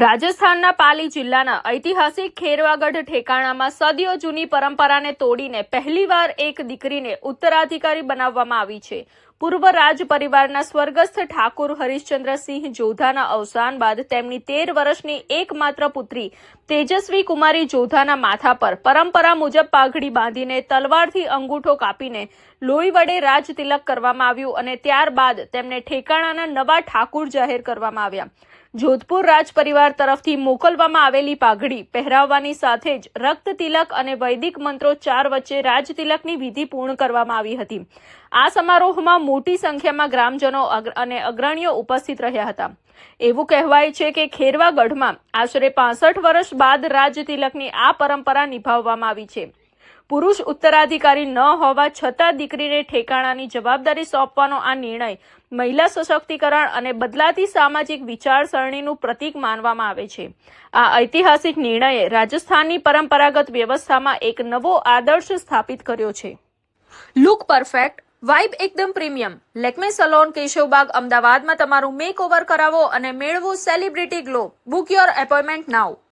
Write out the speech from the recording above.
રાજસ્થાનના પાલી જિલ્લાના ઐતિહાસિક ખેરવાગઢ ઠેકાણામાં સદીઓ જૂની પરંપરાને તોડીને પહેલીવાર એક દીકરીને ઉત્તરાધિકારી બનાવવામાં આવી છે. પૂર્વ રાજ પરિવારના સ્વર્ગસ્થ ઠાકુર હરિશ્ચંદ્રસિંહ જોધાના અવસાન બાદ તેમની 13 વર્ષની એકમાત્ર પુત્રી તેજસ્વી કુમારી જોધાના માથા પર પરંપરા મુજબ પાઘડી બાંધીને તલવારથી અંગૂઠો કાપીને લોહી વડે રાજ તિલક કરવામાં આવ્યું અને ત્યારબાદ તેમને ઠેકાણાના નવા ઠાકુર જાહેર કરવામાં આવ્યા. જોધપુર રાજ પરિવાર તરફથી મોકલવામાં આવેલી પાઘડી પહેરાવવાની સાથે જ રક્ત તિલક અને વૈદિક મંત્રોચ્ચાર વચ્ચે રાજ તિલકની વિધિ પૂર્ણ કરવામાં આવી હતી. આ સમારોહમાં મોટી સંખ્યામાં ગ્રામજનો અને અગ્રણીઓ ઉપસ્થિત રહ્યા હતા. એવું કહેવાય છે કે ખેરવાગઢમાં આશરે 65 વર્ષ બાદ રાજ તિલકની આ પરંપરા નિભાવવામાં આવી છે. પુરુષ ઉત્તરાધિકારી ન હોવા છતાં દીકરીને ઠેકાણાની જવાબદારી સોંપવાનો આ નિર્ણય મહિલા સશક્તિકરણ અને બદલાતી સામાજિક વિચારસરણીનું પ્રતીક માનવામાં આવે છે. આ ઐતિહાસિક નિર્ણયે રાજસ્થાનની પરંપરાગત વ્યવસ્થામાં એક નવો આદર્શ સ્થાપિત કર્યો છે. લુક પરફેક્ટ, વાઇબ એકદમ પ્રીમિયમ. લેક્મે સલોન, કેશવબાગ, અમદાવાદમાં તમારું મેકઓવર કરાવો અને મેળવો celebrity glow. Book your appointment now.